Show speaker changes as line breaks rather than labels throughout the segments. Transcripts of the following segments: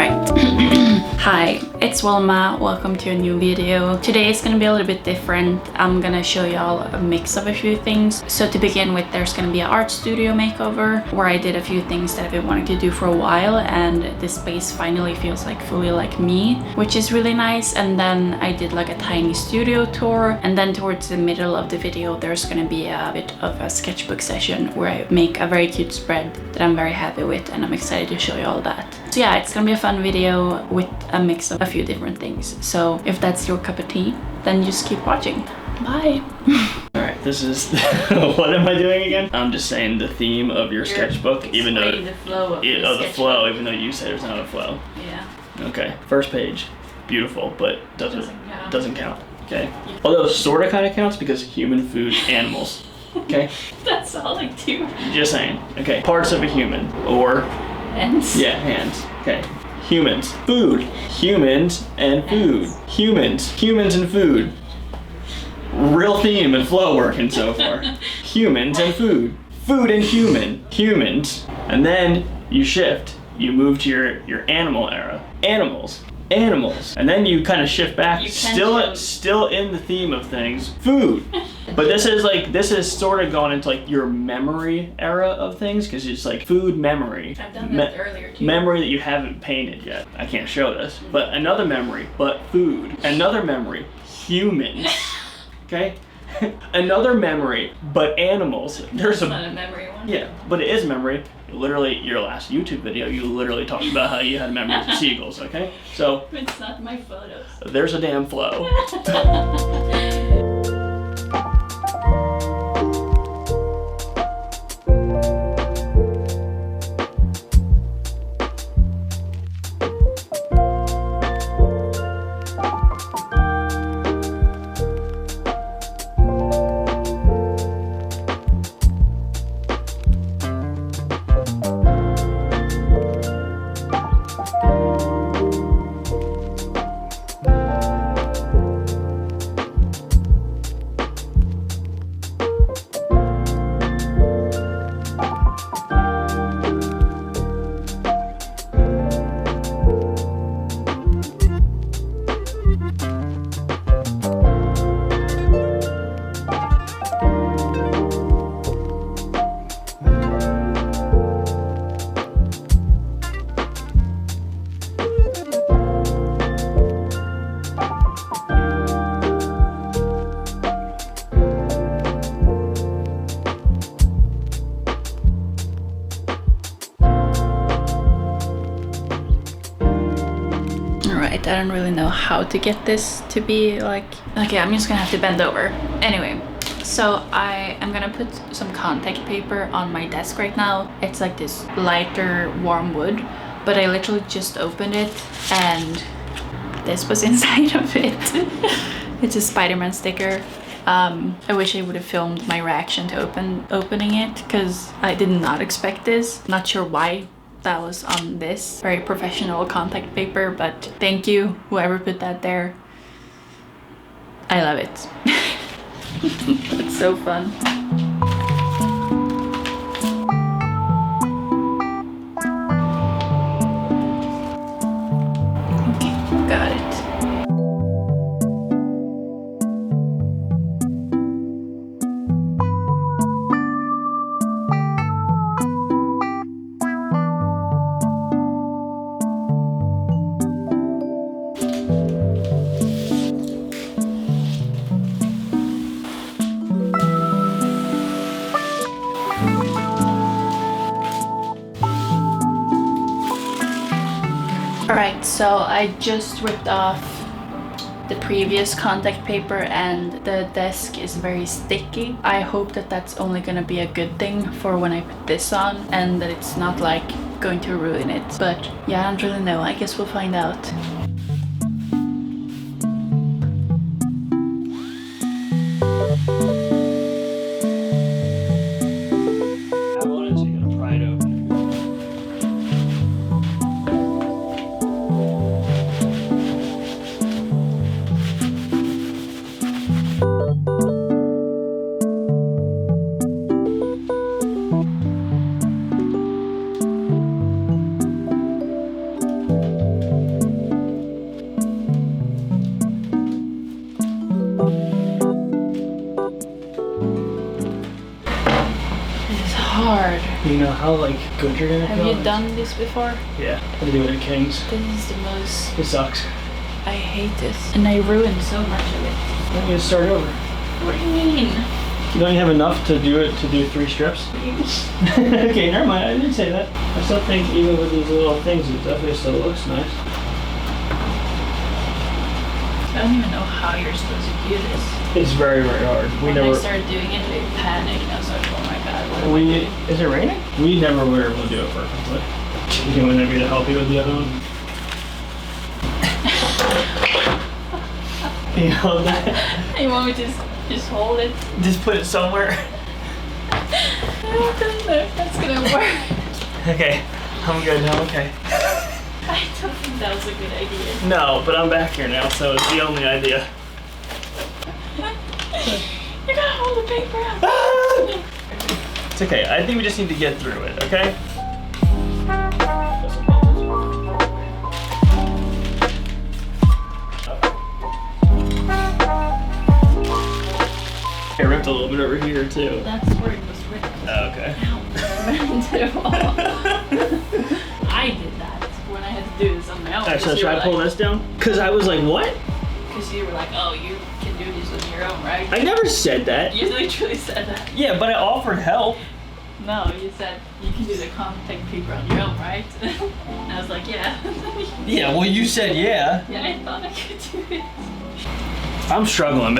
Alright. Hi, it's Wilma. Welcome to a new video. Today is gonna be a little bit different. I'm gonna show y'all a mix of a few things. So to begin with, there's gonna be an art studio makeover where I did a few things that I've been wanting to do for a while, and this space finally feels like fully like me, which is really nice. And then I did like a tiny studio tour, and then towards the middle of the video there's gonna be a bit of a sketchbook session where I make a very cute spread that I'm very happy with, and I'm excited to show you all that. So yeah, it's gonna be a fun video with a mix of a few different things. So if that's your cup of tea, then just keep watching. Bye.
Alright, this is what am I doing again? I'm just saying the theme of your sketchbook, even though
the flow of
the flow, even though you say there's not a flow.
Yeah.
Okay, first page, beautiful, but doesn't count. Okay. Although sort of kind of counts because human, food, animals. Okay.
That's all I do.
Just saying. Okay. Parts of a human or
Hands.
Yeah, hands. Okay. Humans, food, humans and food, humans and food. Real theme and flow working so far. Humans and food, food and humans, and then you shift. You move to your animal era, animals, and then you kind of shift back. Still in the theme of things, food. But this is sort of gone into like your memory era of things, because it's like food memory.
I've done that earlier too.
Memory that you haven't painted yet. I can't show this, but another memory, but food. Another memory, humans. Okay. Another memory, but animals. There's
not a memory one.
Yeah, but it is memory. Literally, your last YouTube video, you literally talked about how you had memories of seagulls. Okay, so
it's not my photos.
There's a damn flow.
I don't really know how to get this to be like... Okay, I'm just gonna have to bend over. Anyway, so I am gonna put some contact paper on my desk right now. It's like this lighter warm wood, but I literally just opened it and this was inside of it. It's a Spider-Man sticker. I wish I would have filmed my reaction to opening it, because I did not expect this. Not sure why that was on this very professional contact paper, but thank you whoever put that there. I love it. It's so fun. Okay, got it. Alright, so I just ripped off the previous contact paper and the desk is very sticky. I hope that that's only gonna be a good thing for when I put this on, and that it's not like going to ruin it. But yeah, I don't really know. I guess we'll find out.
how like good you're gonna feel.
Have you done this before?
Yeah, I had to do it at King's.
This is the most...
It sucks.
I hate this. And I ruined so much of it.
Then you start over.
What do you mean?
You don't have enough to do 3 strips? Okay, never mind, I didn't say that. I still think even with these little things, it definitely still looks nice.
I don't even know how you're supposed to do this.
It's very, very hard.
When I started doing it, I panicked. I was like, oh my god, what am I doing?
Is it raining? We never were able to do it perfectly. You want me to help you with the other one? You know that?
You want me to just hold it?
Just put it somewhere.
I don't know if that's gonna work.
Okay, I'm good now, okay.
I don't think that was a good idea.
No, but I'm back here now, so it's the only idea.
You gotta hold the paper out.
It's okay, I think we just need to get through it, okay? I ripped a little bit over here too.
That's where it was ripped.
Oh, okay.
I did that when I had to do this on my own.
Alright, so should I pull this down? Because I was like, what?
Because you were like, oh, you can do this on your own, right?
I never said that.
You literally said that.
Yeah, but I offered help.
No, you said you can do the contact paper on your own, right? And I was like, yeah.
Yeah, well, you said yeah.
Yeah, I thought I could do it.
I'm struggling.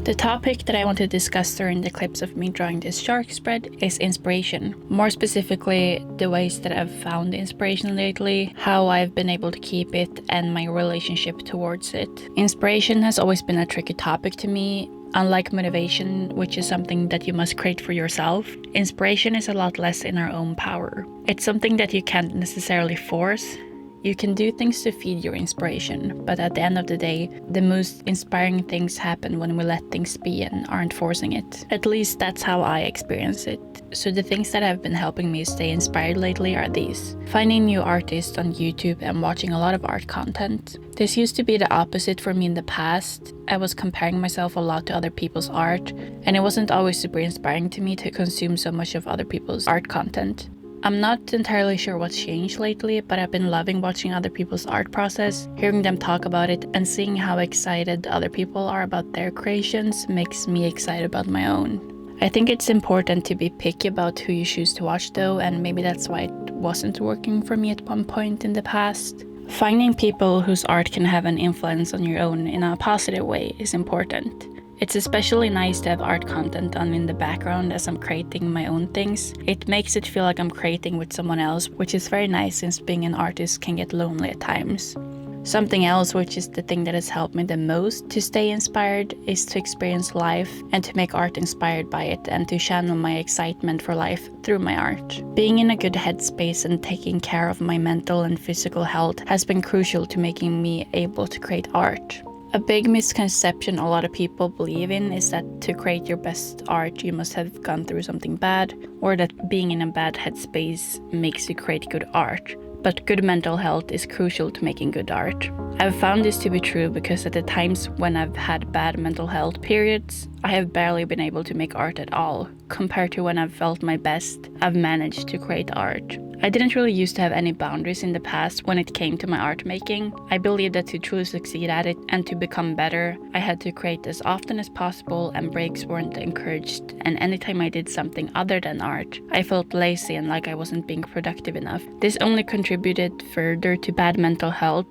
The topic that I want to discuss during the clips of me drawing this shark spread is inspiration. More specifically, the ways that I've found inspiration lately, how I've been able to keep it, and my relationship towards it. Inspiration has always been a tricky topic to me. Unlike motivation, which is something that you must create for yourself, inspiration is a lot less in our own power. It's something that you can't necessarily force. You can do things to feed your inspiration, but at the end of the day, the most inspiring things happen when we let things be and aren't forcing it. At least that's how I experience it. So the things that have been helping me stay inspired lately are these. Finding new artists on YouTube and watching a lot of art content. This used to be the opposite for me in the past. I was comparing myself a lot to other people's art, and it wasn't always super inspiring to me to consume so much of other people's art content. I'm not entirely sure what's changed lately, but I've been loving watching other people's art process, hearing them talk about it, and seeing how excited other people are about their creations makes me excited about my own. I think it's important to be picky about who you choose to watch though, and maybe that's why it wasn't working for me at one point in the past. Finding people whose art can have an influence on your own in a positive way is important. It's especially nice to have art content on in the background as I'm creating my own things. It makes it feel like I'm creating with someone else, which is very nice since being an artist can get lonely at times. Something else, which is the thing that has helped me the most to stay inspired, is to experience life and to make art inspired by it and to channel my excitement for life through my art. Being in a good headspace and taking care of my mental and physical health has been crucial to making me able to create art. A big misconception a lot of people believe in is that to create your best art you must have gone through something bad, or that being in a bad headspace makes you create good art. But good mental health is crucial to making good art. I've found this to be true because at the times when I've had bad mental health periods, I have barely been able to make art at all. Compared to when I've felt my best, I've managed to create art. I didn't really used to have any boundaries in the past when it came to my art making. I believe that to truly succeed at it and to become better, I had to create as often as possible, and breaks weren't encouraged, and anytime I did something other than art, I felt lazy and like I wasn't being productive enough. This only contributed further to bad mental health,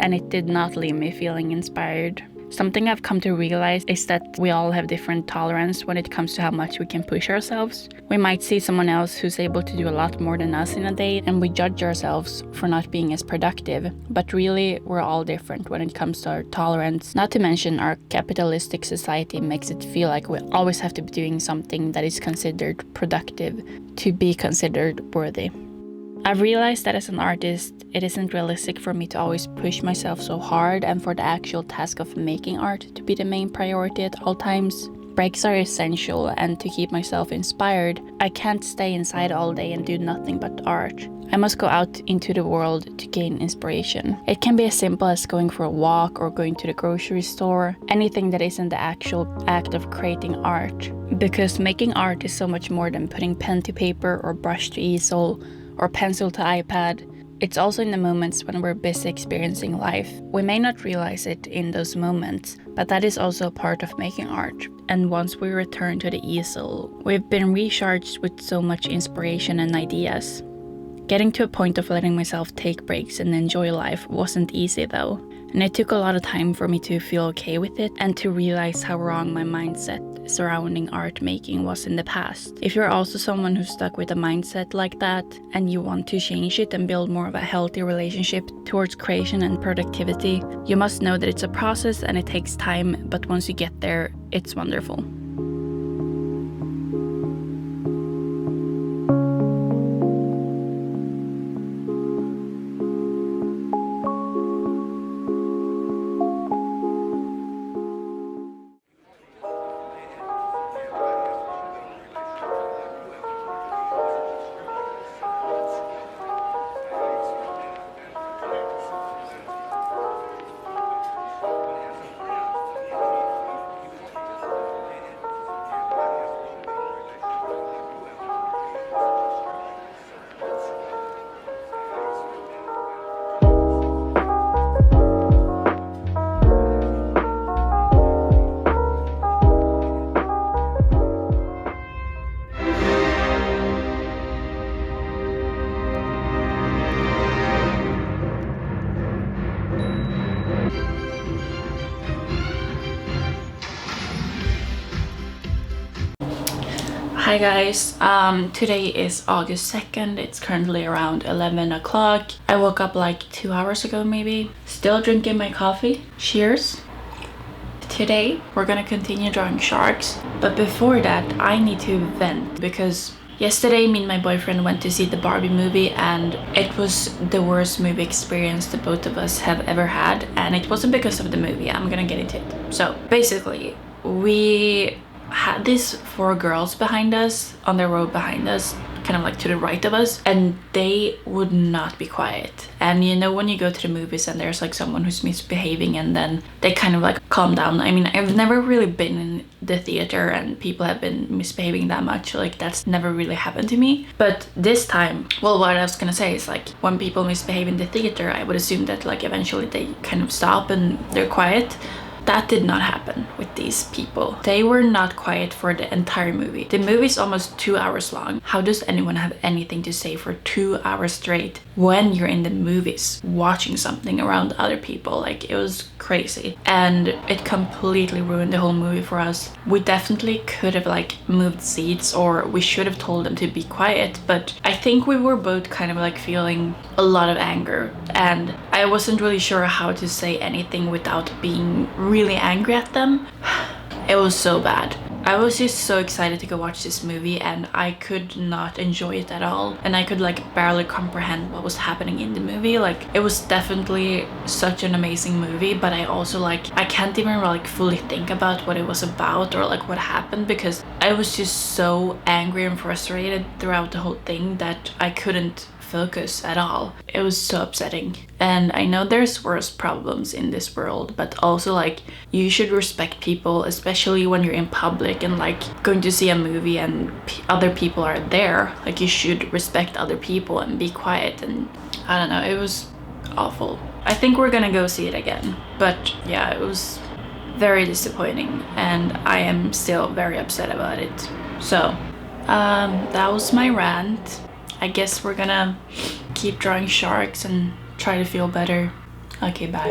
and it did not leave me feeling inspired. Something I've come to realize is that we all have different tolerance when it comes to how much we can push ourselves. We might see someone else who's able to do a lot more than us in a day, and we judge ourselves for not being as productive. But really, we're all different when it comes to our tolerance. Not to mention, our capitalistic society makes it feel like we always have to be doing something that is considered productive to be considered worthy. I've realized that as an artist, it isn't realistic for me to always push myself so hard and for the actual task of making art to be the main priority at all times. Breaks are essential, and to keep myself inspired, I can't stay inside all day and do nothing but art. I must go out into the world to gain inspiration. It can be as simple as going for a walk or going to the grocery store, anything that isn't the actual act of creating art. Because making art is so much more than putting pen to paper or brush to easel or pencil to iPad. It's also in the moments when we're busy experiencing life. We may not realize it in those moments, but that is also a part of making art. And once we return to the easel, we've been recharged with so much inspiration and ideas. Getting to a point of letting myself take breaks and enjoy life wasn't easy though. And it took a lot of time for me to feel okay with it and to realize how wrong my mindset surrounding art making was in the past. If you're also someone who's stuck with a mindset like that and you want to change it and build more of a healthy relationship towards creation and productivity, you must know that it's a process and it takes time, but once you get there, it's wonderful. Hi guys, today is August 2nd, it's currently around 11 o'clock. I woke up like 2 hours ago maybe. Still drinking my coffee. Cheers. Today we're gonna continue drawing sharks, but before that I need to vent because Yesterday, me and my boyfriend went to see the Barbie movie, and it was the worst movie experience the both of us have ever had. And it wasn't because of the movie. I'm gonna get into it. So basically, we had these 4 girls behind us, on the row behind us, kind of like to the right of us, and they would not be quiet. And you know when you go to the movies and there's like someone who's misbehaving and then they kind of like calm down. I mean, I've never really been in the theater and people have been misbehaving that much. Like that's never really happened to me. But this time, well, what I was gonna say is like when people misbehave in the theater, I would assume that like eventually they kind of stop and they're quiet. That did not happen with these people. They were not quiet for the entire movie. The movie is almost 2 hours long. How does anyone have anything to say for 2 hours straight when you're in the movies watching something around other people? Like, it was crazy. And it completely ruined the whole movie for us. We definitely could have like moved seats, or we should have told them to be quiet, but I think we were both kind of like feeling a lot of anger, and I wasn't really sure how to say anything without being really angry at them. It was so bad. I was just so excited to go watch this movie, and I could not enjoy it at all, and I could like barely comprehend what was happening in the movie. Like, it was definitely such an amazing movie, but I also like I can't even like fully think about what it was about or like what happened, because I was just so angry and frustrated throughout the whole thing that I couldn't focus at all. It was so upsetting. And I know there's worse problems in this world, but also like you should respect people, especially when you're in public and like going to see a movie and other people are there. Like, you should respect other people and be quiet. And I don't know, it was awful. I think we're gonna go see it again, but yeah, it was very disappointing and I am still very upset about it. So that was my rant. I guess we're gonna keep drawing sharks and try to feel better. Okay, bye.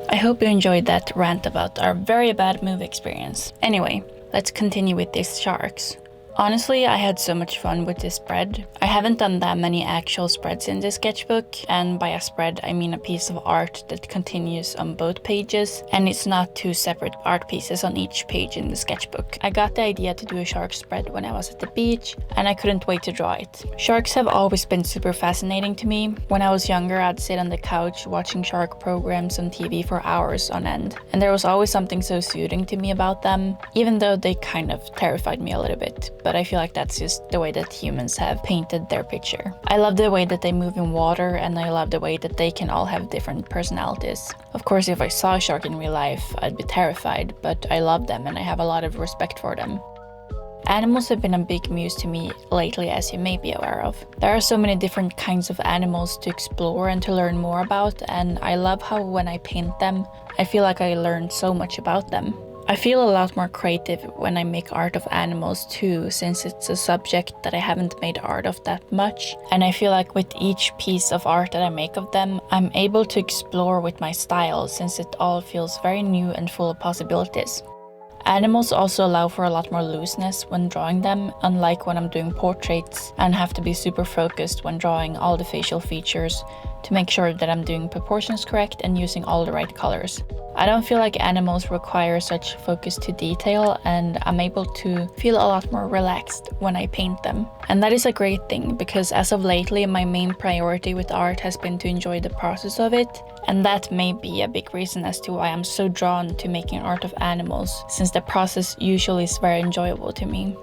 I hope you enjoyed that rant about our very bad movie experience. Anyway, let's continue with these sharks. Honestly, I had so much fun with this spread. I haven't done that many actual spreads in this sketchbook, and by a spread I mean a piece of art that continues on both pages, and it's not 2 separate art pieces on each page in the sketchbook. I got the idea to do a shark spread when I was at the beach, and I couldn't wait to draw it. Sharks have always been super fascinating to me. When I was younger, I'd sit on the couch watching shark programs on TV for hours on end, and there was always something so soothing to me about them, even though they kind of terrified me a little bit. But I feel like that's just the way that humans have painted their picture. I love the way that they move in water, and I love the way that they can all have different personalities. Of course, if I saw a shark in real life, I'd be terrified, but I love them and I have a lot of respect for them. Animals have been a big muse to me lately, as you may be aware of. There are so many different kinds of animals to explore and to learn more about, and I love how when I paint them, I feel like I learn so much about them. I feel a lot more creative when I make art of animals too, since it's a subject that I haven't made art of that much. And I feel like with each piece of art that I make of them, I'm able to explore with my style, since it all feels very new and full of possibilities. Animals also allow for a lot more looseness when drawing them, unlike when I'm doing portraits and have to be super focused when drawing all the facial features to make sure that I'm doing proportions correct and using all the right colors. I don't feel like animals require such focus to detail, and I'm able to feel a lot more relaxed when I paint them. And that is a great thing, because as of lately my main priority with art has been to enjoy the process of it, and that may be a big reason as to why I'm so drawn to making art of animals, since the process usually is very enjoyable to me.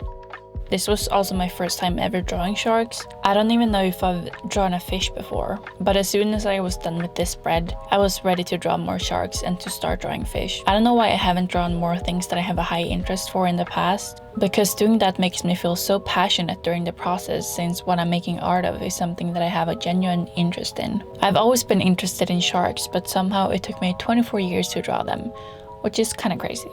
This was also my first time ever drawing sharks. I don't even know if I've drawn a fish before, but as soon as I was done with this spread, I was ready to draw more sharks and to start drawing fish. I don't know why I haven't drawn more things that I have a high interest for in the past, because doing that makes me feel so passionate during the process, since what I'm making art of is something that I have a genuine interest in. I've always been interested in sharks, but somehow it took me 24 years to draw them, which is kind of crazy.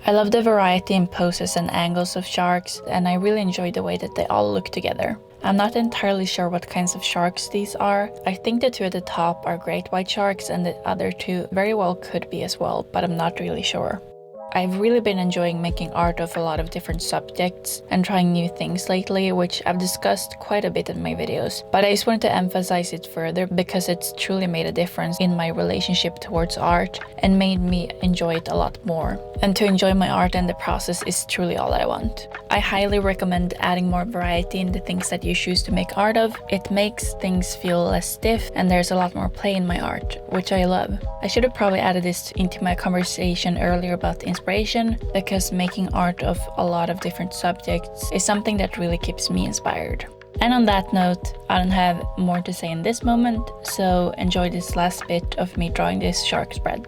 I love the variety in poses and angles of sharks, and I really enjoy the way that they all look together. I'm not entirely sure what kinds of sharks these are. I think the 2 at the top are great white sharks, and the other 2 very well could be as well, but I'm not really sure. I've really been enjoying making art of a lot of different subjects and trying new things lately, which I've discussed quite a bit in my videos. But I just wanted to emphasize it further because it's truly made a difference in my relationship towards art and made me enjoy it a lot more. And to enjoy my art and the process is truly all I want. I highly recommend adding more variety in the things that you choose to make art of. It makes things feel less stiff and there's a lot more play in my art, which I love. I should have probably added this into my conversation earlier about the inspiration, because making art of a lot of different subjects is something that really keeps me inspired. And on that note, I don't have more to say in this moment, so enjoy this last bit of me drawing this shark spread.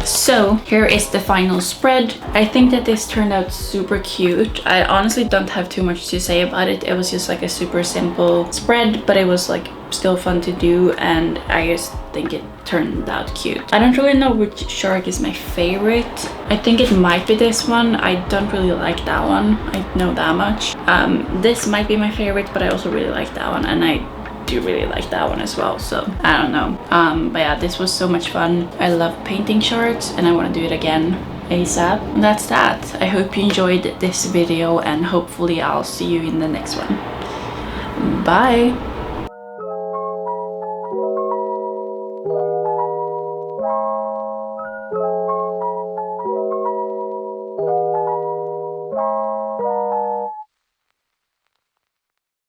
So here is the final spread. I think that this turned out super cute. I honestly don't have too much to say about it. It was just like a super simple spread, but it was like still fun to do, and I just think it turned out cute. I don't really know which shark is my favorite. I think it might be this one. I don't really like that one. I know that much. This might be my favorite, but I also really like that one, and I do really like that one as well, so I don't know. But yeah, this was so much fun. I love painting sharks and I want to do it again ASAP. And that's that. I hope you enjoyed this video and hopefully I'll see you in the next one. Bye!